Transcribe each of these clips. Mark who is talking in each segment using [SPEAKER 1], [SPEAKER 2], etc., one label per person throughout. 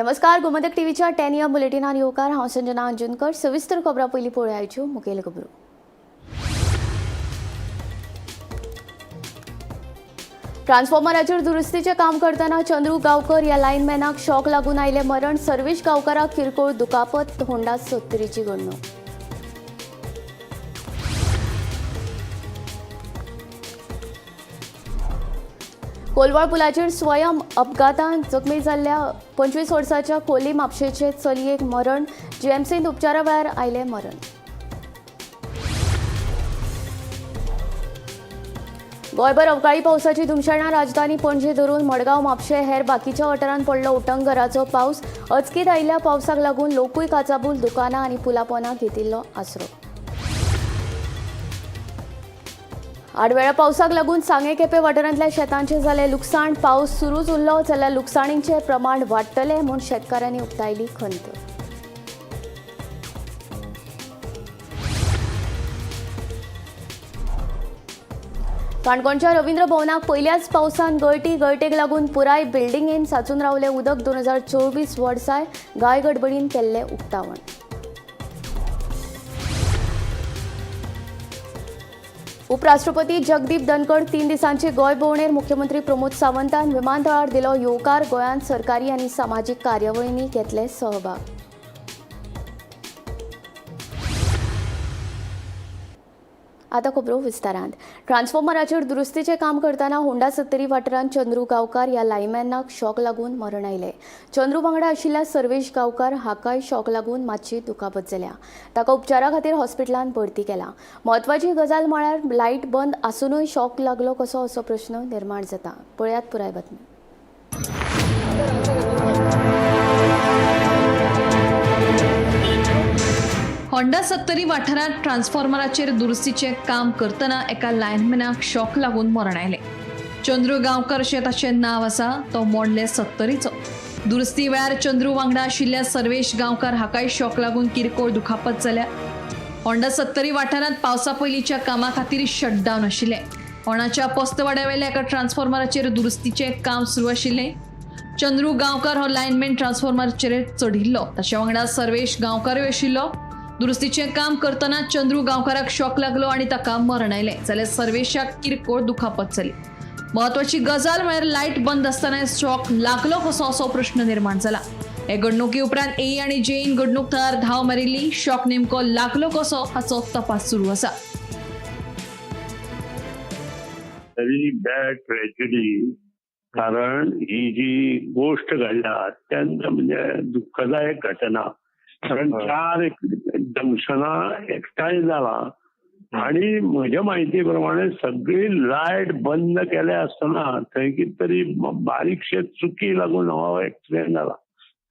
[SPEAKER 1] नमस्कार, गोमंतक टीव्हीच्या 10 या बुलेटिनान येवकार हांव संजना अंजुनकर। सविस्तर खबरां पयलीं पळोवया आयच्यो मुखेल खबरो। ट्रान्सफॉर्मराचेर दुरुस्तीचें काम करतना चंद्रू गांवकर ह्या लायनमॅनाक शॉक लागून आयले मरण। सर्वेश गांवकाराक किरकोळ दुखापत, होंडा 70ची घडणूक। कोलवाळ पुलाचेर स्वयं अपघातांत जखमी जाल्ल्या 25 वर्साच्या खोली म्हापशेचे चलयेक मरण। जीएमसींत उपचारा वेळार आयले मरण। गोंयभर अवकाळी पावसाची धुमशाणां। राजधानी पणजे धरून मडगांव, म्हापशे हेर बाकीच्या वाठारांत पडलो उटंगराचो पावस। अचकीत आयिल्ल्या पावसाक लागून लोकूय काचाबूल, दुकानां आनी पुला पोंदां घेतिल्लो आसरो। आडवेळ्या पावसाक लागून सांगे केपें वाठारांतल्या शेतांचें जालें लुकसाण। पावस सुरूच उरलो जाल्यार लुकसाणींचें प्रमाण वाडटलें म्हूण शेतकाऱ्यांनी उक्तायली खंत। काणकोणच्या रवींद्र भवनाक पयल्याच पावसान गळटेक लागून पुराय बिल्डिंगेन साचून रावलें उदक। 2024 वर्साय गाय गडबडीन केल्लें उक्तावण। उपराष्ट्रपती जगदीप धनखड 3 दिसांचे गोंय भोंवडेर। मुख्यमंत्री प्रमोद सावंतान विमानतळार दिलो येवकार। गोंयांत सरकारी आनी सामाजीक कार्यावळींनी घेतले सहभाग। आतां खबरो विस्तारांत। ट्रान्सफॉर्मराचेर दुरुस्तीचें काम करतना होंडा 70 वाठारांत चंद्रू गांवकार ह्या लायनमॅनाक शॉक लागून मरण आयलें। चंद्रू वांगडा आशिल्ल्या सर्वेश गांवकार हाकाय शॉक लागून मातशी दुखापत जाल्या। ताका उपचारा खातीर हॉस्पिटलांत भरती केला। म्हत्वाची गजाल म्हळ्यार लायट बंद आसूनय शॉक लागलो कसो असो प्रश्न निर्माण जाता। पळयात पुराय बातमी।
[SPEAKER 2] होंडा 70 वाठारांत ट्रान्सफॉर्मराचेर दुरुस्तीचें काम करतना एका लायनमॅनाक शॉक लागून मरण आयलें। चंद्रू गांवकर अशें ताचें नांव आसा। तो मोडले 70चो। दुरुस्ती वेळार चंद्रू वांगडा आशिल्ल्या सर्वेश गांवकार हाकाय शॉक लागून किरकोळ दुखापत जाल्या। होंडा 70 वाठारांत पावसा पयलींच्या कामा खातीर शटडावन आशिल्लें। होणाच्या पोस्तवाड्यावेल्या एका ट्रान्सफॉर्मराचेर दुरुस्तीचें काम सुरू आशिल्लें। चंद्रू गांवकार हो लायनमॅन ट्रान्सफॉर्मराचेर चढिल्लो। ताचे वांगडा सर्वेश गांवकारूय आशिल्लो। दुरुस्तीचें काम करतना चंद्रू गांवकाराक शॉक लागलो आनी ताका मरण आयलें जाल्यार सर्वेशाक किरकोळ दुखापत जाली। म्हत्वाची गजाल म्हळ्यार लायट बंद आसतना शॉक लागलो कसो असो प्रश्न निर्माण जाला। हे घडणुके उपरांत ए आनी जेईन घडणूक थळार धांव मारिल्ली। शॉक नेमको लागलो कसो हाचो तपास सुरू आसा।
[SPEAKER 3] Very bad tragedy. कारण ही जी गोष्ट घडल्या अत्यंत म्हणजे दुःखदायक घटना। कारण 4 जंक्शनां एकठांय जाला आणि म्हज्या म्हायती प्रमाणे सगळी लायट बंद केले आसतना थंय कितें तरी बारीकशे चुकी लागून हो एक्सिडेंट जाला।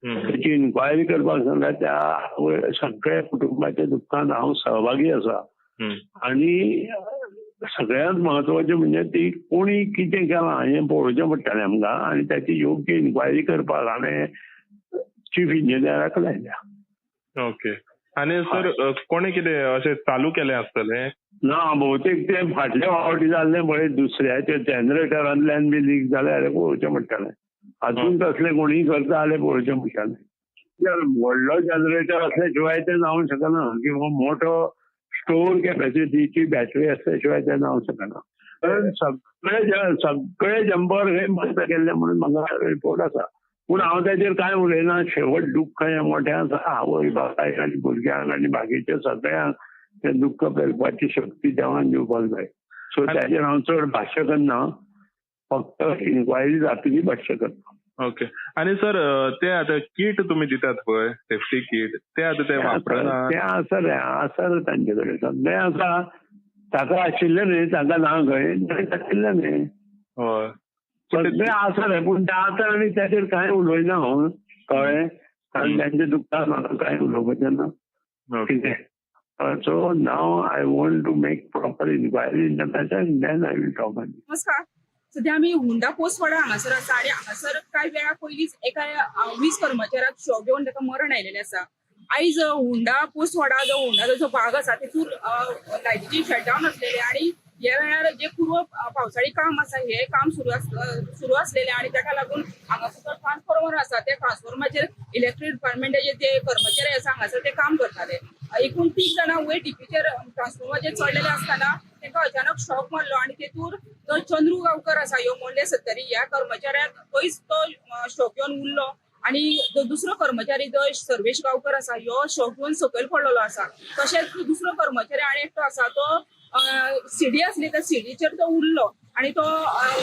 [SPEAKER 3] त्याची इन्क्वायरी करपाक सांगल्या। त्या सगळ्या कुटुंबाच्या दुःखान हांव सहभागी आसा। आणि सगळ्यांत म्हत्वाचें म्हणजे ती कोणी कितें केलां हें पळोवचें पडटलें आमकां आणि त्याची योग्य इन्क्वायरी करपाक हांवें चीफ इंजिनियराक लायल्या।
[SPEAKER 4] ओके। आणि सर कोणी कितें अशें चालू केलें आसतलें?
[SPEAKER 3] ना, बहुतेक ते फाटल्या फावटी जाल्लें पळय दुसऱ्याच्या जनरेटरांतल्यान बी लीक जालें जाल्यार पळोवचें पडटलें। हातूंत तसलें कोणीय करता जाल्यार पळोवचें पडटलें। व्हडलो जनरेटर असल्या शिवाय ते जावंक शकना किंवा मोठो स्टोर कॅपॅसिटीची बॅटरी असल्या शिवाय ते जावंक शकना। कारण सगळे जंपर हे बंद केल्ले म्हणून म्हाका रिपोर्ट आसा। पूण हांव ताचेर कांय उलयना। शेवट दुख्ख हें मोठें आसा। आवय बापायक आनी भुरग्यांक आनी बाकीच्या सगळ्यांक तें दुख्ख पेलपाची शक्ती देवान दिवपाक जाय। सो ताचेर हांव चड भाश्य करना, फक्त इन्क्वायरी जातली भाश्य करता।
[SPEAKER 4] ओके। आणि सर ते आता किट तुम्ही दितात पळय, सेफ्टी किट, ते आता ते वापरना?
[SPEAKER 3] ते आसा रे तांचे कडेन सगळें आसा। ताका आशिल्लें न्ही, ताका ना खंय आशिल्लें न्ही।
[SPEAKER 4] हय
[SPEAKER 3] सगळें आसा रे, पूण ते आतां आनी ताचेर कांय उलयना हांव, कळ्ळें? कारण तांच्या दुख्खार म्हाका कांय उलोवपाचें ना। कितें so now I want to make proper inquiry in the matter and then I will talk on it.
[SPEAKER 5] नमस्कार। सध्या आमी हुंडा पोस्टवाडा हांगासर आसा आणि हांगासर कांय वेळा पयलींच एका 20 कर्मचाऱ्याक शॉक येवन ताका मरण आयलेलें आसा। आयज हुंडा पोस्टवाडा जो हुंडाचो भाग आसा तेतून लायटीची शटडावन आसलेले आणि ह्या वेळार जे पूर्व पावसाळी काम आसा हे काम सुरू असलेले आणि ताका लागून हांगासर ट्रान्सफॉर्मर आसा त्या ट्रान्सफॉर्मराचेर इलेक्ट्रीक डिपार्टमेंटाचे जे कर्मचारी आसा हांगासर ते काम करताले. एकूण 3 जाणां वयर टिपीचेर ट्रान्सफॉर्मराचेर चढलेले असताना तांकां अचानक शॉक मारलो आणि तेतूर तो चंद्रू गांवकर आसा ह्यो मोडले 70 ह्या कर्मचाऱ्याक थंयच तो शॉक येवन उरलो आणि जो दुसरो कर्मचारी जो सर्वेश गांवकर आसा ह्यो शॉक येवन सकयल पडलेलो आसा. तशेंच दुसरो कर्मचारी आणि एकटो आसा तो सीडी आसली त्या सीडीचेर तो उरलो आणि तो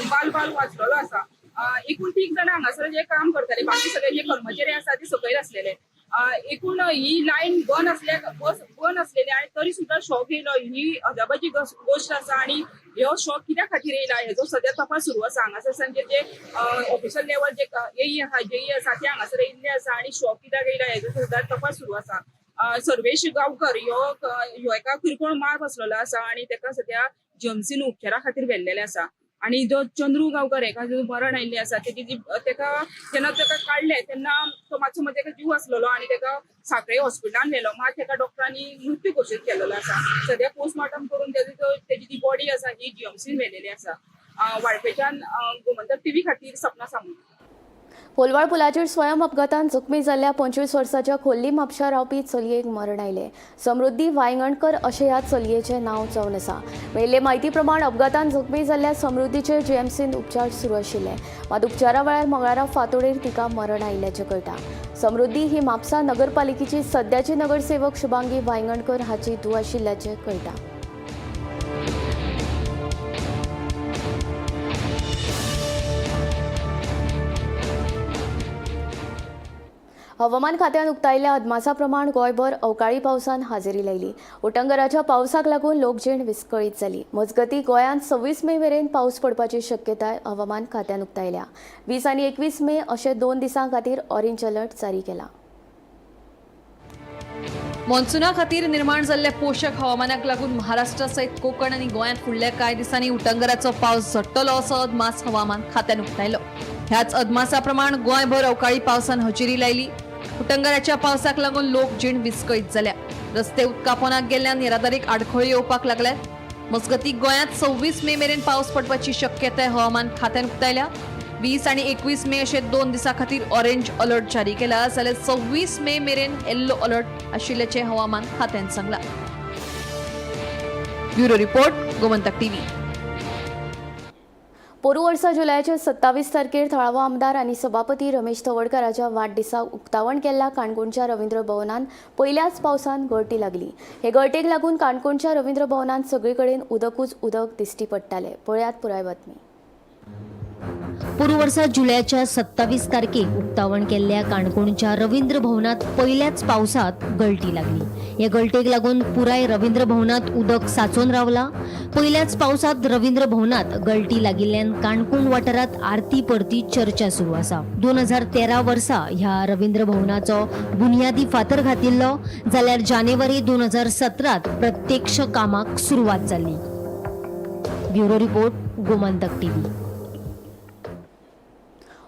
[SPEAKER 5] बाल वाचलेलो आसा. एकूण 3 जाणां हांगासर जे काम करताले बाकी सगळे जे कर्मचारी आसा ते सकयल असलेले. एकूण ही लायन बंद असलेली आणि तरी सुद्धा शॉक येयलो ही अजाबाची गोष्ट आसा आणि ह्यो शॉक कित्या खातीर येयला हेजो सध्या तपास सुरू आसा. हांगासर सांजे जे ऑफिशियल लेवल जे जेई आसा ते हांगासर येयल्ले आसा आणि शॉक कित्याक येयला हेजो सुद्धा तपास सुरू आसा. सर्वेश गांवकर ह्यो एका किरकोळ मार बसलेलो आसा आणि ताका सध्या जीएमसीन उपचारा खातीर व्हेल्लेले आसा. आणि जो चंद्रू गांवकर हेका जो मरण आयिल्ले आसा तेका जेन्ना ताका काडले तेन्ना तो मातसो ताका जीव आसलेलो आणि ताका सांखळे हॉस्पिटलान व्हेलो मात ताका डॉक्टरांनी मृत्यू घोशीत केलेलो आसा. सध्या पोस्टमॉर्टम करून तेजी जी बॉडी आसा ही जीएमसीन व्हेलेली आसा. वाळपेच्यान गोमंतक टीव्ही खातीर सपना सामंत.
[SPEAKER 1] पोलवाळ पुलाचेर स्वयं अपघातान जखमी जाल्ल्या 25 वर्साच्या खोर्ली म्हापशा रावपी चलयेक मरण आयले. समृद्धी वांयगणकर अशें ह्या चलयेचें नांव जावन आसा. मेळिल्ले म्हायती प्रमाण अपघातान जखमी जाल्ल्या समृद्धीचेर जीएमसीन उपचार सुरू आशिल्ले. मात उपचारा वेळार मंगळारा फांतोडेर तिका मरण आयिल्ल्याचें कळटा. समृद्धी ही म्हापसा नगरपालिकेची सद्याची नगरसेवक शुभांगी वांयगणकर हाची धूव आशिल्ल्याचें कळटा. हवामान खात्यान उक्तायिल्ल्या अदमासा प्रमाण गोंयभर अवकाळी पावसान हाजेरी लायली. उटंगराच्या पावसाक लागून लोकजीण विस्कळीत जाली. मजगतीं गोंयांत 26 मे मेरेन पावस पडपाची शक्यताय हवामान खात्यान उक्तायल्या. 20 आनी 21 मे अशे 2 दिसां खातीर ऑरेंज अलर्ट जारी केला.
[SPEAKER 2] मॉन्सुना खातीर निर्माण जाल्ल्या पोषक हवामानाक लागून महाराष्ट्रा सयत कोकण आनी गोंयांत फुडल्या कांय दिसांनी उटंगराचो पावस झडटलो असो अदमास हवामान खात्यान उक्तायलो. ह्याच अदमासा प्रमाण गोंयभर अवकाळी पावसान हजेरी लायली. उटंगराच्या पावसाक लागून लोकजीण विस्कळीत जाल्या. रस्ते उदकापोनाक गेल्ल्यान येरादारीक आडखळी येवपाक लागल्यात. मजगतीं गोंयांत 26 मे मेरेन पावस पडपाची शक्यताय हवामान खात्यान उक्तायल्या. 20 आनी 21 मे अशे 2 दिसां खातीर ऑरेंज अलर्ट जारी केला जाल्यार 26 मे मेरेन येल्लो अलर्ट आशिल्ल्याचें हवामान खात्यान सांगलां. Bureau report Gomantak TV.
[SPEAKER 1] पोरू वर्सा जुलयाच्या 27 तारखेर थळावो आमदार आनी सभापती रमेश तवडकराच्या वाडदिसाक उक्तावण केल्ल्या काणकोणच्या रवींद्र भवनात पयल्याच पावसान गळटी लागली. हे गळटेक लागून काणकोणच्या रवींद्र भवनात सगळे कडेन उदकूच उदक दिश्टी पडटाले. पळयात पुराय बातमी.
[SPEAKER 6] पोरू वर्सा जुलयाच्या 27 तारखेक उक्तावण केल्ल्या काणकोणच्या रवींद्र भवनात पहिल्याच पावसात गळटी लागली. या गळटेक लागून पुराय रवींद्र भवनात उदक साचून रावला. पहिल्याच पावसात रवींद्र भवनात गळटी लागिल्ल्यान काणकोण वाठारात आरती परती चर्चा सुरू आसा. 2013 वर्सा ह्या रवींद्र भवनाचो बुनियादी फातर घातिल्लो जाल्यार जानेवारी 2017 प्रत्यक्ष कामाक सुरवात जाली. Bureau report Gomantak TV.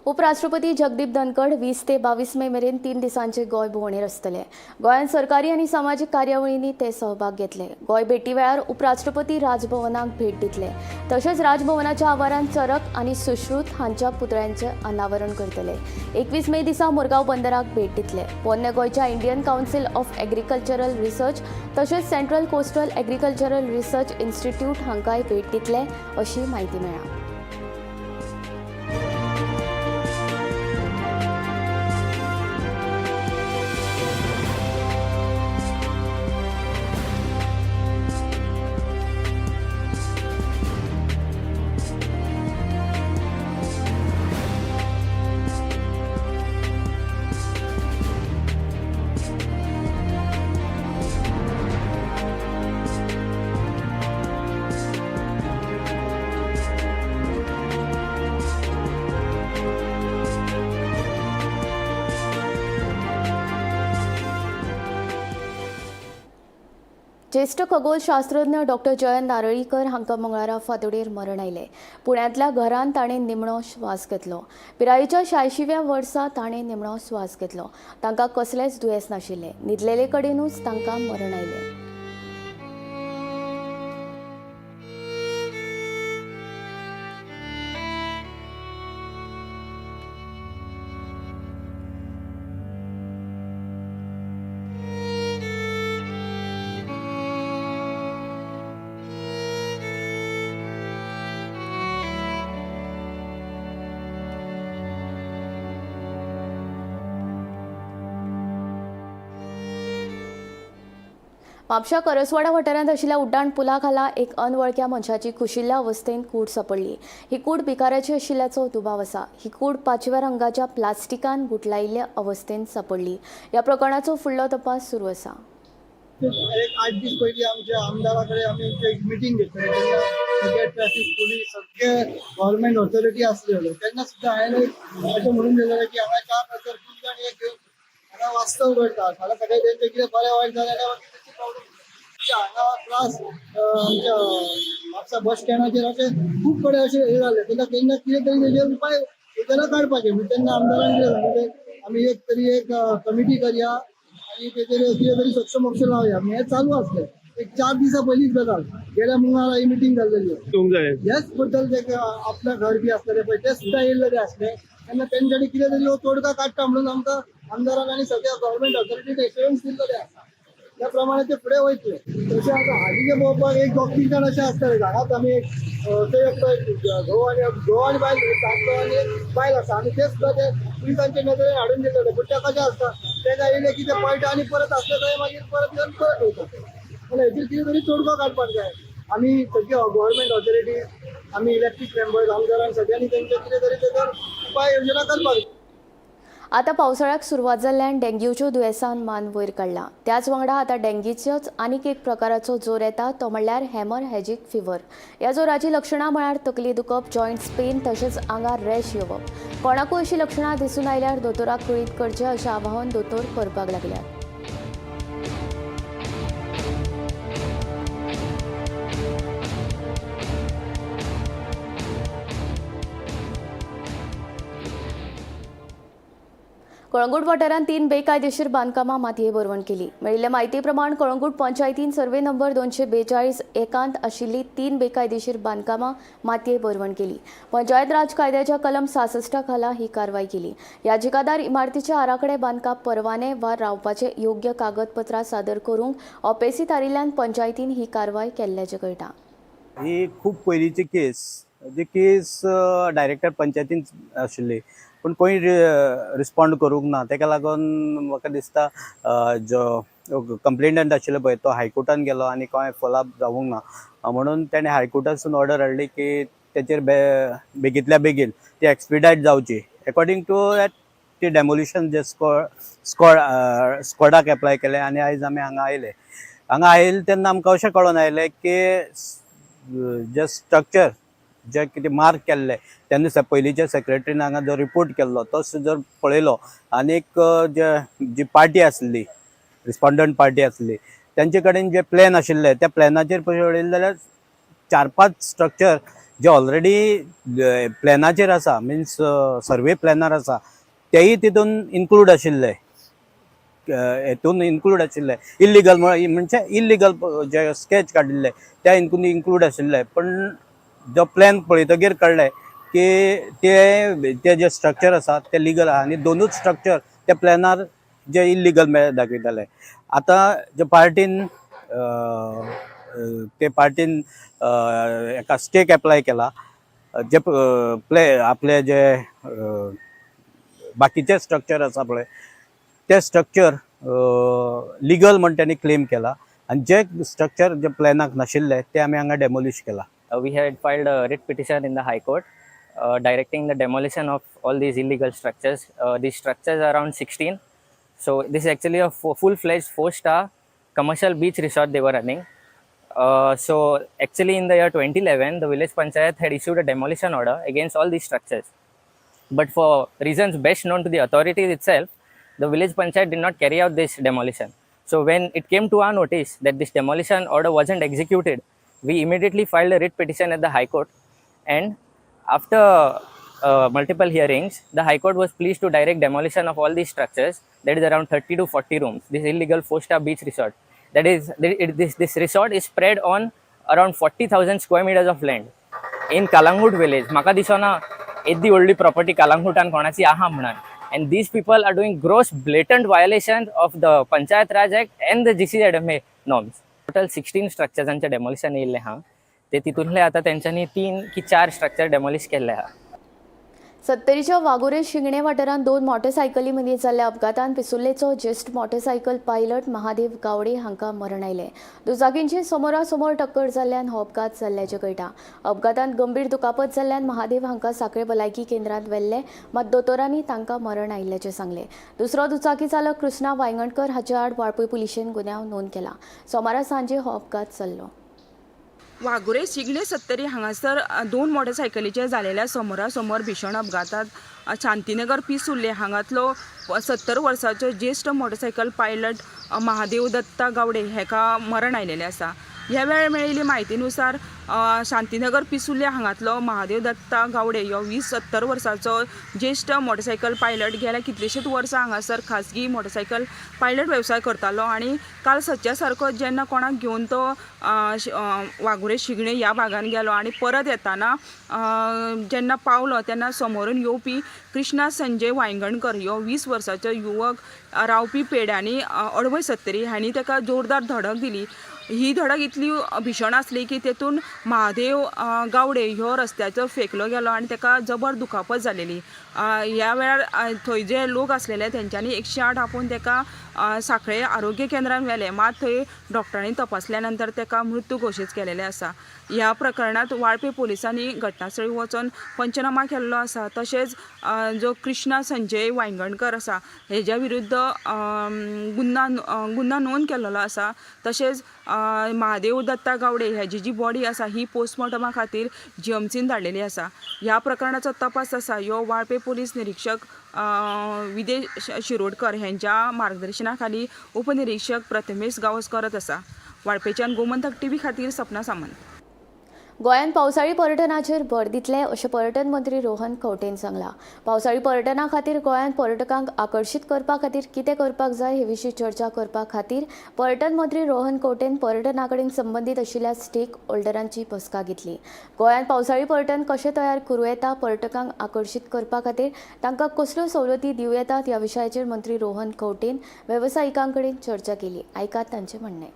[SPEAKER 1] उपराष्ट्रपती जगदीप धनखड 20 ते 22 मे मेरेन 3 दिसांचे गोंय भोंवडेर आसतले. गोंयांत सरकारी आनी समाजीक कार्यावळींनी ते सहभाग घेतले. गोंय भेटी वेळार उपराष्ट्रपती राजभवनाक भेट दितले. तशेंच राजभवनाच्या आवारांत चरक आनी सुश्रुत हांच्या पुतळ्यांचे अनावरण करतले. 21 मे दिसा मुरगांव बंदराक भेट दितले. पोरने गोंयच्या Indian council of agricultural research तशेंच central coastal agricultural research institute हांकांय भेट दितले अशी माहिती मेळ्ळा. ज्येष्ठ खगोलशास्त्रज्ञ डॉक्टर जयंत नारळीकर हांकां मंगळारा फांतोडेर मरण आयलें. पुण्यांतल्या घरांत ताणें निमणो श्वास घेतलो. पिरायेच्या 86व्या वर्सा ताणें निमणो श्वास घेतलो. तांकां कसलेंच दुयेंस नाशिल्लें. न्हिदलेले कडेनूच तांकां मरण आयलें. म्हापशा करसवाडा वाठारांत आशिल्ल्या उड्डाण पुला खाला एक अनवळख्या मनशाची कुशिल्ल्या अवस्थेत कूड सापडली. ही कूड भिकाऱ्याची आशिल्ल्याचो दुबाव आसा. ही कूड 5व्या रंगाच्या प्लास्टिकान गुठलायिल्ल्या अवस्थेत सापडली. ह्या प्रकरणाचो फुडलो तपास सुरू आसा.
[SPEAKER 7] एक 8 दीस पयलीं आमच्या आमदाराकडे आमी एक मिटींग घेतली. सगळे ट्रॅफिक पोलीस सगळे गव्हर्मेंट ऑथॉरिटी आसलेले तेन्ना सुद्दां हांवें अशें म्हणून दिलेलें की हांगा 4 वर्सां खूब जाण एक हांगा वास्तव करतात. हांगा सगळे तेंचे कितें बरें वायट जालें जाल्यार तेची प्रॉब्लेम हांगा प्लस आमच्या म्हापसा बस स्टँडाचेर अशें खूब कडेन अशें हे जालें तेन्ना कितें तरी तेजेर उपाय योजना काडपाचे. तेन्ना आमदारान कितें सांगलें आमी एक तरी एक कमिटी करया आणि तेजेर कितें तरी सक्षम मोक्ष लावया. हें चालू आसलें. एक 4 दिसां पयलींच गजाल गेल्या मंगळारा ही मिटींग जाल्लेली. ह्याच बद्दल ते आपल्या घर बी आसलेले पळय ते सुद्दां येयल्ले आसले तेन्ना तेंच्यानी कितें तरी हो तोडगा काडटा म्हणून आमकां आमदारान आनी सगळ्या गव्हर्मेंट ऑथॉरिटीक एश्युरन्स दिल्लेले आसा. त्या प्रमाणे ते फुडें वयतले. तशें आतां हालींचे पळोवपाक एक 2-3 जाण अशें आसताले. घरांत आमी एक ते घोव आनी बायल दादलो आनी एक बायल आसा आनी ते सुद्दां ते पुलिसांचे नदरेन हाडून दिलेले. पूण ते कशें आसता ते काय येयले की ते पळटा आनी परत आसले थंय मागीर परत येवन परत वयतात. पूण हेचेर कितें तरी तोडगो काडपाक जाय. आमी सगळे गव्हर्मेंट ऑथॉरिटी आमी इलेक्टेड मेंबर्स आमदारान सगळ्यांनी तेंचे कितें तरी तेजेर उपाय योजना करपाक जाय.
[SPEAKER 1] आता पावसाळ्याक सुरवात जाल्ल्यान डेंग्यूच्यो दुयेंसान मान वयर काडला. त्याच वांगडा आता डेंगीचोच आनीक एक प्रकाराचो जोर येता तो म्हणल्यार हेमोरॅजिक फिवर. ह्या जोराची लक्षणां म्हळ्यार तकली दुखप, जॉयंट्स पेन तशेंच आंगार रॅश येवप. कोणाकूय अशी लक्षणां दिसून आयल्यार दोतोराक कळीत करचें अशें आवाहन दोतोर करपाक लागल्यात. कळंगूट वाठारांत 3 बेकायदेशीर बांदकामां मातये भरवण केली. मेळिल्ले म्हायती प्रमाण कळंगूट पंचायतीन सर्वे नंबर 242 एकांत आशिल्ली 3 बेकायदेशीर बांदकामां मातये भरवण केली. पंचायत राज कायद्याच्या कलम 66 खाला ही कारवाय केली. याचिकादार इमारतीचे आराखडे बांदकाम परवाने वा रावपाचे योग्य कागदपत्रां सादर करूंक अपेसी थारिल्ल्यान पंचायतीन ही कारवाय केल्ल्याचें कळटा.
[SPEAKER 8] ही खूप पयलींची केस. जी केस डायरेक्टर पंचायतीन आशिल्ली पूण कोणी रिस्पॉन्ड करूंक ना. ताका लागून म्हाका दिसता जो कंप्लेनंट आशिल्लो पळय तो हायकोर्टान गेलो आनी कोणें फॉलोअप जावंक ना म्हणून ताणें हायकोर्टासून ऑर्डर हाडली की तेचेर बेगींतल्या बेगीन ती एक्सपिडायट जावची. अकॉर्डिंग टू दॅट ती डेमोलिशन जे स्क्वॉडाक एप्लाय केलें आनी आयज आमी हांगा आयले. हांगा आयले तेन्ना आमकां अशें कळून आयलें की जे स्ट्रक्चर जे कितें मार्क केल्ले तेन्ना पयलींच्या सेक्रेटरीन हांगा जो रिपोर्ट केल्लो तो जर पळयलो आनीक जी पार्टी आसली रिस्पॉन्डंट पार्टी आसली तेंचे कडेन जे प्लॅन आशिल्ले त्या प्लॅनाचेर पळयलें जाल्यार 4-5 स्ट्रक्चर जे ऑलरेडी प्लॅनाचेर आसा मिन्स सर्वे प्लॅनार आसा तेय तितून इन्क्लूड आशिल्ले. हेतून इन्क्लूड आशिल्ले इल्लिगल म्हणजे इल्लिगल जे स्केच काडिल्ले त्या इन्क्लूड आशिल्ले. पण जो प्लॅन पळयतकीर कळ्ळें की ते जे स्ट्रक्चर आसा ते लिगल आहा आनी 2च स्ट्रक्चर त्या प्लॅनार जे इल्लिगल दाखयताले. आतां जे पार्टीन एका स्टेक एप्लाय केला जे आपले जे बाकीचे स्ट्रक्चर आसा पळय ते स्ट्रक्चर लिगल म्हण त्यांनी क्लेम केला आणि जे स्ट्रक्चर जे प्लॅनाक नाशिल्ले ते आमी हांगा डेमोलिश केला.
[SPEAKER 9] We had filed a writ petition in the High Court directing the demolition of all these illegal structures. These structures are around 16. So this is actually a full-fledged 4-star commercial beach resort they were running. So actually in the year 2011, the village panchayat had issued a demolition order against all these structures. But for reasons best known to the authorities itself, the village panchayat did not carry out this demolition. So when it came to our notice that this demolition order wasn't executed, we immediately filed a writ petition at the High Court, and after multiple hearings, the High Court was pleased to direct demolition of all these structures, that is around 30 to 40 rooms, this illegal 4-star beach resort. That is, this resort is spread on around 40,000 square meters of land in Kalangut village. Maka disona eddi only property Kalangutan konachi aha म्हणून. And these people are doing gross blatant violations of the Panchayat Raj Act and the GCZMA norms. Total 16 स्ट्रक्चर्सांचे demolition येयल्ले हा. ते तितूंतले आता तेंच्यांनी 3 की 4 structure demolish केल्ले हा.
[SPEAKER 1] सत्तरीच्या वागोरे शिंगणे वाठारांत 2 मोटरसायकली मदीं जाल्ल्या अपघातांत पिसुल्लेचो ज्येश्ठ मोटरसायकल पायलट महादेव गावडे हांकां मरण आयलें. दुचाकींची समोरासमोर टक्कर जाल्ल्यान हो अपघात जाल्ल्याचें कळटा. अपघातांत गंभीर दुखापत जाल्ल्यान महादेव हांकां सांखळे भलायकी केंद्रांत व्हेल्ले, मात दोतोरांनी तांकां मरण आयिल्ल्याचें सांगलें. दुसरो दुचाकी चालक कृष्णा वांयगणकर हाचे आड वाळपय पुलिशेन गुन्यांव नोंद केला. सोमारा सांजे हो अपघात जाल्लो.
[SPEAKER 5] वागुरे शिगणे सत्तरी हांगासर 2 मोटरसायकलीचे जालेल्या समोरासमोर भीषण अपघातात शांतीनगर पिसुल्ले हांगातलो 70 वर्साचो ज्येश्ठ मोटरसायकल पायलट महादेव दत्ता गावडे हेका मरण आयलेलें आसा. ह्या वेळार मेळिल्ली म्हायतीनुसार शांतीनगर पिसुल्ले हांगातलो महादेव दत्ता गावडे ह्यो 70 वर्साचो ज्येश्ठ मोटरसायकल पायलट गेल्या कितलीशींच वर्सां हांगासर खाजगी मोटरसायकल पायलट वेवसाय करतालो आनी काल सच्या सारको जेन्ना कोणाक घेवन तो वागुरे शिगणे ह्या भागान गेलो आनी परत येताना जेन्ना पावलो तेन्ना समोरून येवपी कृष्णा संजय वांयगणकर ह्यो 20 वर्साचो युवक रावपी पेड्यांनी अडवय सत्तरी हांणी ताका जोरदार धडक दिली. ही धडक इतली भीषण आसली की तेतून महादेव गावडे ह्यो रस्त्याचो फेकलो गेलो आनी ताका जबर दुखापत जालेली. ह्या वेळार थंय जे लोक आसलेले तेंच्यांनी 108 आपोवन ताका सांखळे आरोग्य केंद्रांत व्हेलें, मात थंय डॉक्टरांनी तपासल्या नंतर ताका मृत्यू घोशीत केलेले आसा. ह्या प्रकरणात वाळपे पोलिसांनी घटनास्थळी वचून पंचनामा केल्लो आसा. तशेंच जो कृष्णा संजय वांयगणकर आसा हेज्या विरुद्ध गुन्हा नोंद केल्लो आसा. तशेंच महादेव दत्ता गावडे हेजी जी बॉडी आसा ही पोस्टमॉर्टमा खातीर जीएमसीन धाडलेली आसा. ह्या प्रकरणाचो तपास आसा ह्यो वाळपे पोलीस निरीक्षक विदेश शिरोडकर हेंच्या मार्गदर्शना खाली उपनिरीक्षक प्रथमेश गावस करत आसा. वाळपेच्यान गोमंतक टीव्ही खातीर सपना सामंत.
[SPEAKER 1] गोंयांत पावसाळी पर्यटनाचेर भर दितले अशें पर्यटन मंत्री रोहन खंवटेन सांगलां. पावसाळी पर्यटना खातीर गोंयांत पर्यटकांक आकर्शीत करपा खातीर कितें करपाक जाय हे विशीं चर्चा करपा खातीर पर्यटन मंत्री रोहन खंवटेन पर्यटना कडेन संबंदीत आशिल्ल्या स्टेक होल्डरांची बसका घेतली. गोंयांत पावसाळी पर्यटन कशें तयार करूं येता, पर्यटकांक आकर्शीत करपा खातीर तांकां कसल्यो सवलती दिवं येतात ह्या विशयाचेर मंत्री रोहन खंवटेन वेवसायिकां कडेन चर्चा केली. आयकात तांचें म्हणणें.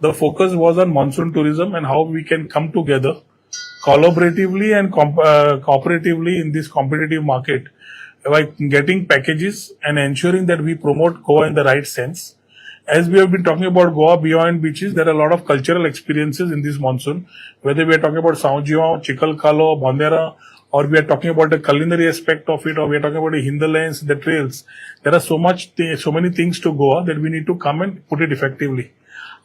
[SPEAKER 10] The focus was on monsoon tourism and how we can come together collaboratively and cooperatively in this competitive market by getting packages and ensuring that we promote Goa in the right sense. As we have been talking about Goa beyond beaches, there are a lot of cultural experiences in this monsoon, whether we are talking about Saunjiao, Chikalkalo, Bondera, or we are talking about the culinary aspect of it, or we are talking about the hinterlands, the trails. There are so many things to Goa that we need to come and put it effectively.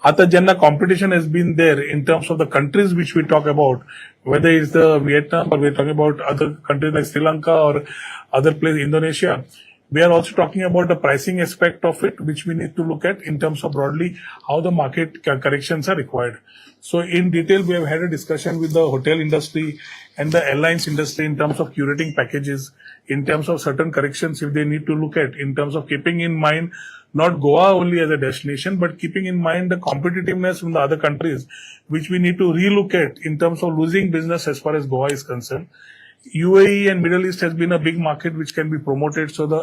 [SPEAKER 10] आता jenna competition has been there in terms of the countries which we talk about, whether it's the Vietnam or we're talking about other countries like Sri Lanka or other places, Indonesia. We are also talking about the pricing aspect of it, which we need to look at in terms of broadly how the market corrections are required. So in detail, we have had a discussion with the hotel industry and the airlines industry in terms of curating packages, in terms of certain corrections if they need to look at, in terms of keeping in mind not Goa only as a destination, but keeping in mind the competitiveness from the other countries, which we need to relook at in terms of losing business as far as Goa is concerned. UAE and Middle East has been a big market which can be promoted, so the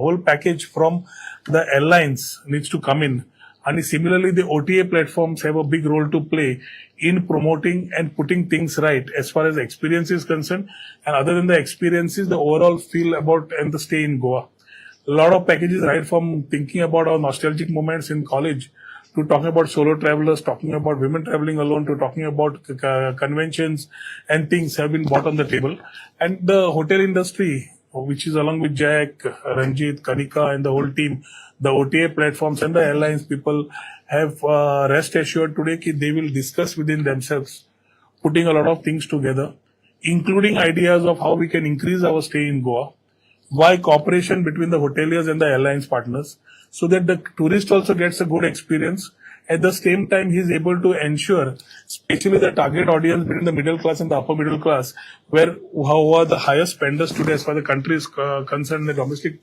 [SPEAKER 10] whole package from the airlines needs to come in. And similarly, the OTA platforms have a big role to play in promoting and putting things right as far as experience is concerned. And other than the experiences, the overall feel about and the stay in Goa. A lot of packages, right from thinking about our nostalgic moments in college to talking about solo travelers, talking about women traveling alone, to talking about conventions and things have been brought on the table. And the hotel industry, which is along with Jack, Ranjit, Kanika and the whole team, the OTA platforms and the airlines people have rest assured today that they will discuss within themselves, putting a lot of things together, including ideas of how we can increase our stay in Goa. Why cooperation between the hoteliers and the airlines partners, so that the tourist also gets a good experience. At the same time, he is able to ensure, especially the target audience between the middle class and the upper middle class, who are the highest spenders today as far as the country is concerned, the domestic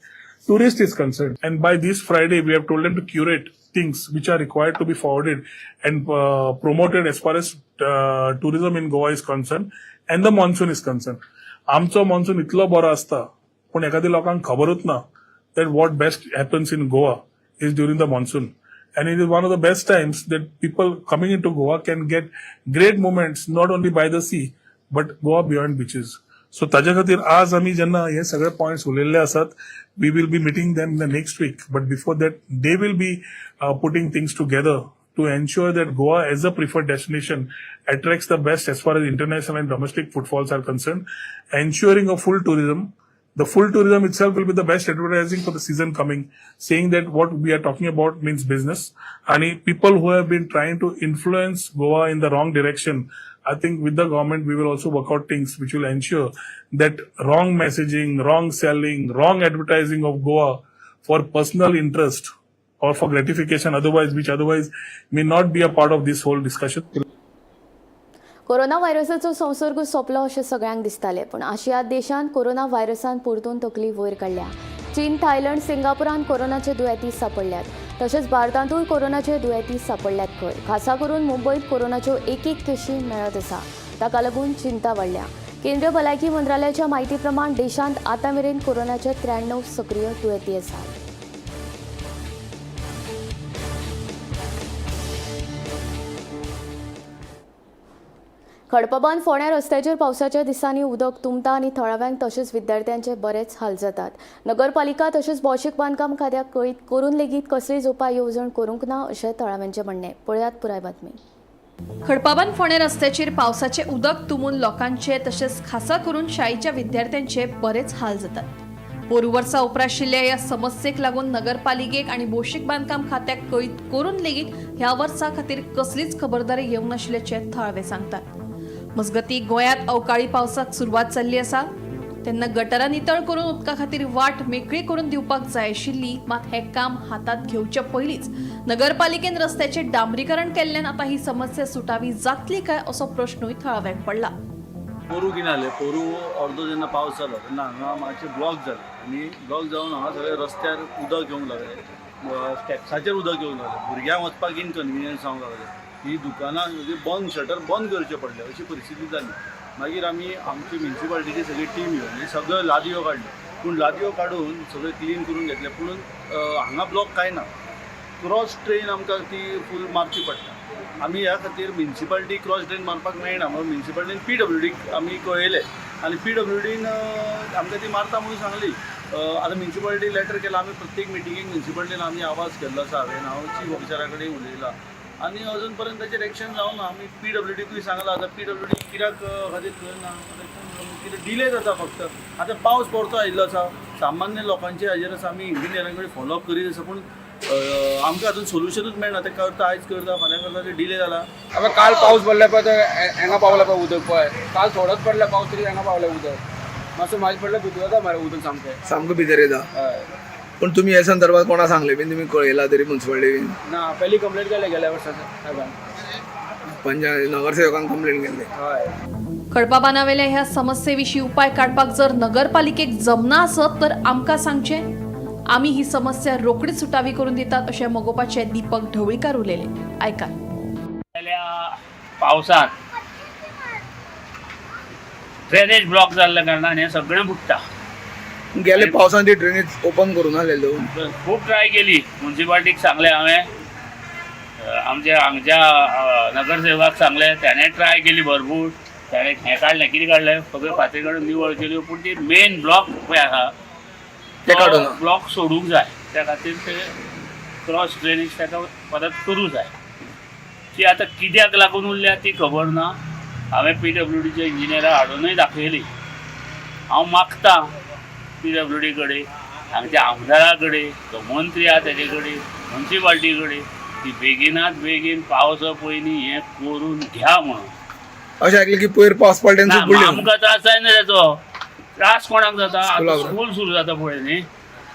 [SPEAKER 10] tourist is concerned. And by this Friday, we have told them to curate things which are required to be forwarded and promoted as far as tourism in Goa is concerned and the monsoon is concerned. आमचो monsoon इतलो बरो आसता, पण एखादी लोकांक खबरूच ना that what best happens in Goa is during the monsoon. And it is one of the best times that people coming into Goa can get great moments, not only by the sea, but Goa beyond beaches. So ताज्या खातीर आज आमी जेन्ना हे सगळे points उलयल्ले आसात, we will be meeting them in the next week, but before that they will be putting things together to ensure that Goa as a preferred destination attracts the best as far as international and domestic footfalls are concerned, ensuring a full tourism. The full tourism itself will be the best advertising for the season coming, saying that what we are talking about means business. And people who have been trying to influence Goa in the wrong direction, I think with the government we will also work out things which will ensure that wrong messaging, wrong selling, wrong advertising of Goa for personal interest or for gratification which otherwise may not be a part of this whole discussion.
[SPEAKER 1] Corona व्हायरसाचो संसर्ग सोंपलो अशें सगळ्यांक दिसतालें, पण आशिया देशांत corona व्हायरसान परतून तकली वयर काडल्या. चीन, थायलंड, सिंगापुरांत कोरोनाचे दुयेंती सापडल्यात. तशेंच भारतांतूय कोरोनाचे दुयेंती सापडल्यात खंय. खासा करून मुंबयत कोरोनाच्यो एक केशी मेळत आसा. ताका लागून चिंता वाडल्या. केंद्रीय भलायकी मंत्रालयाच्या म्हायती प्रमाण देशांत आतां मेरेन कोरोनाचे 93 सक्रीय दुयेंती आसात. खडपबान फोंड्या रस्त्याचेर पावसाच्या दिसांनी उदक तुंबता आनी थळाव्यांक तशेंच विद्यार्थ्यांचे बरेच हाल जातात. नगरपालिका तशेंच भौशीक बांदकाम खात्याक कळीत करून लेगीत कसलीच उपाय येवजण करूंक ना अशें थळाव्यांचें म्हणणें. पळयात पुराय बातमी.
[SPEAKER 2] खडपाबान फोंडे रस्त्याचेर पावसाचे उदक तुंबून लोकांचे तशेंच खासा करून शाळेच्या विद्यार्थ्यांचे बरेच हाल जातात. पोरू वर्सां उपराशिल्ल्या ह्या समस्येक लागून नगरपालिकेक आनी भौशीक बांदकाम खात्याक कळीत करून लेगीत ह्या वर्सा खातीर कसलीच खबरदारी येवंक नाशिल्ल्याचे थळावे सांगतात. मजगती गोंयांत अवकाळी पावसाक सुरवात जाल्ली आसा, तेन्ना गटारां नितळ करून उदका खातीर वाट मेकळी करून दिवपाक जाय आशिल्ली, मात हें काम हातांत घेवचे पयलींच नगरपालिकेन रस्त्याचे डांबरीकरण केल्ल्यान आतां ही समस्या सुटावी जातली काय असो प्रश्नूय थळाव्याक पडला.
[SPEAKER 11] पोरू कितें जालें, पोरू अर्दो जेन्ना पावस जालो तेन्ना हांगा मातशें ब्लॉक जालें आनी ब्लॉक जावन हांगा सगळे रस्त्यार उदक येवंक लागलें, स्टेप्साचेर उदक येवंक लागलें, भुरग्यांक वचपाक इनकन्विनियन्स जावंक लागलें. ही दुकानां बंद, शटर बंद करचे पडले अशी परिस्थिती जाली. मागीर आमी आमची म्युन्सिपालिटीची सगळी टीम येवन सगळ्यो लादयो काडल्यो, पूण लादयो काडून सगळें क्लीन करून घेतले. पूण हांगा ब्लॉक कांय ना. क्रॉस ट्रेन आमकां ती फूल मारची पडटा. आमी ह्या खातीर म्युन्सिपालिटी क्रॉस ट्रेन मारपाक मेळना म्हणून म्युन्सिपालिटीन PWDक आमी कळयलें आनी PWDन आमकां ती मारता म्हणून सांगली. आतां म्युन्सिपालिटी लेटर केला. आमी प्रत्येक मिटिंगेक म्युन्सिपालिटीन आमी आवाज केल्लो आसा. हांव चीफ ऑफिसरा कडेन उलयलां आनी अजून पर्यंत ताचेर एक्शन जावना. आमी PWDकूय सांगलां. आतां PWD कित्याक खातीर करना, कितें डिले जाता फक्त. आतां पावस परतो आयिल्लो आसा, सामान्य लोकांचे हाजेर आसा. आमी इंजिनियरां कडेन फॉलोअप करीत आसा, पूण आमकां अजून सोल्युशनूच मेळना. ते करता, आयज करता, फाल्यां करता, ते डिले जाला.
[SPEAKER 12] आतां काल पावस पडले पळय, ते हांगा पावलें पळय उदक पळय. काल थोडोच पडले पावस तरी हांगा पावलें उदक. मातसो म्हाजे पडले भितर येता मरे उदक सामकें
[SPEAKER 13] भितर येता.
[SPEAKER 12] हय.
[SPEAKER 13] पण तुम्ही या संदर्भात कोणा सांगले बीन, तुम्ही कळयला तरी म्युन्सिपालिटी बीन?
[SPEAKER 12] ना, पयली कंप्लेंट केले गेल्या वर्साचे साहेबान.
[SPEAKER 13] नगरसेवकांक कंप्लेंट केल्ली.
[SPEAKER 2] हय. खडपाबानावेल्या ह्या समस्ये विशीं उपाय काडपाक जर नगरपालिकेक जमना आसत तर आमकां सांगचें. आमी ही समस्या रोखडीच सुटावी करून दितात अशें मोगोवपाचे दीपक ढवळीकार उलयले. आयकात.
[SPEAKER 14] पावसांत ड्रेनेज ब्लॉक जाल्ल्या कारणान हें सगळें बुडटा.
[SPEAKER 13] गेले पावसान ती ड्रेनेज ओपन करून आलेलो.
[SPEAKER 14] खूब ट्राय केली. म्युन्सिपालिटीक सांगलें हांवें, आमच्या हांगच्या नगरसेवकाक सांगलें, ताणें ट्राय केली भरपूर. ताणें हें काडलें, कितें काडलें, सगळ्यो फाटी काडून निवळ केल्यो. पूण ती मेन ब्लॉक पळय आसा तो ब्लॉक सोडूंक जाय. त्या खातीर ते क्रॉस ड्रेनेज ताका परत करूं जाय. ती आतां कित्याक लागून उरल्या ती खबर ना. हांवें PWDच्या इंजिनियराक हाडूनय दाखयली. हांव मागतां PWD कडेन, हांगच्या आमदारा कडेन, तो मंत्री आहा तेजे कडेन, म्युन्सिपालिटी कडेन, ती बेगिनात बेगीन पावसा पयलीं हें करून घ्या म्हणून.
[SPEAKER 13] अशें आयकलें की पयर पावस पडले
[SPEAKER 14] आमकां त्रास जायना ताचो. त्रास कोणाक जाता, आतां स्कूल सुरू जाता पळय न्ही,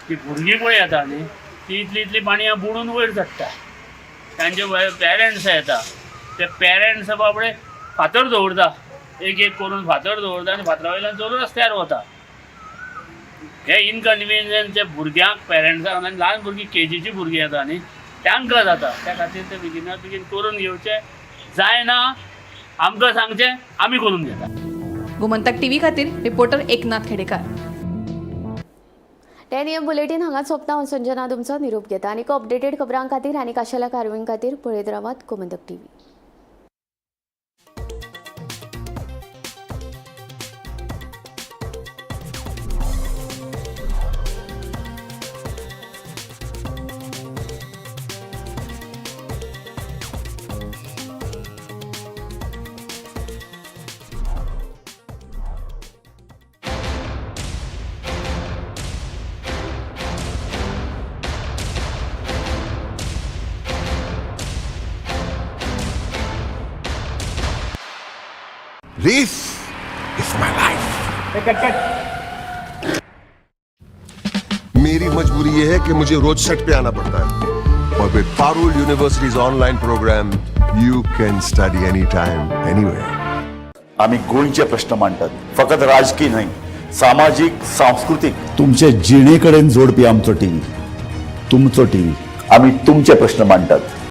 [SPEAKER 14] ती भुरगीं पळय येता न्ही, ती इतली पाणयां बुडून वयर चडटा. तांचे पेरंट्स येता, ते पेरंट्स बाबडे फातर दवरता, एक करून फातर दवरता आनी फातरा वयल्यान चलून रस्त्यार वता. हे इनकन्विनियन्स ते भुरग्यांक, पेरंट्सांक आनी ल्हान भुरगीं KGची भुरगीं येता न्ही, तांकां जाता. त्या खातीर ते बेगिनात बेगीन करून घेवचें. जायना आमकां सांगचें, आमी करून घेता.
[SPEAKER 2] गोमंतक TV खातीर reporter Eknath Khedekar.
[SPEAKER 1] 10 AM bulletin हांगा सोंपता. हांव संजना तुमचो निरोप घेता. आनीक अपडेटेड खबरां खातीर आनी आशिल्ल्या कारवाईं खातीर पळयत रावात Gomantak TV.
[SPEAKER 15] This is my life. मेरी मजबूरी ये है कि मुझे रोज सेट पे आना पड़ता है, और with Parul universities online program you can study any time anywhere.
[SPEAKER 16] आम्ही गोंयचे प्रश्न मांडटात, फकत राजकीय न्हय, सामाजिक सांस्कृतिक.
[SPEAKER 17] तुमचे जिणे कडेन जोडपी आमचो टीव्ही, तुमचो टीव्ही.
[SPEAKER 16] आम्ही तुमचे प्रश्न मांडटात.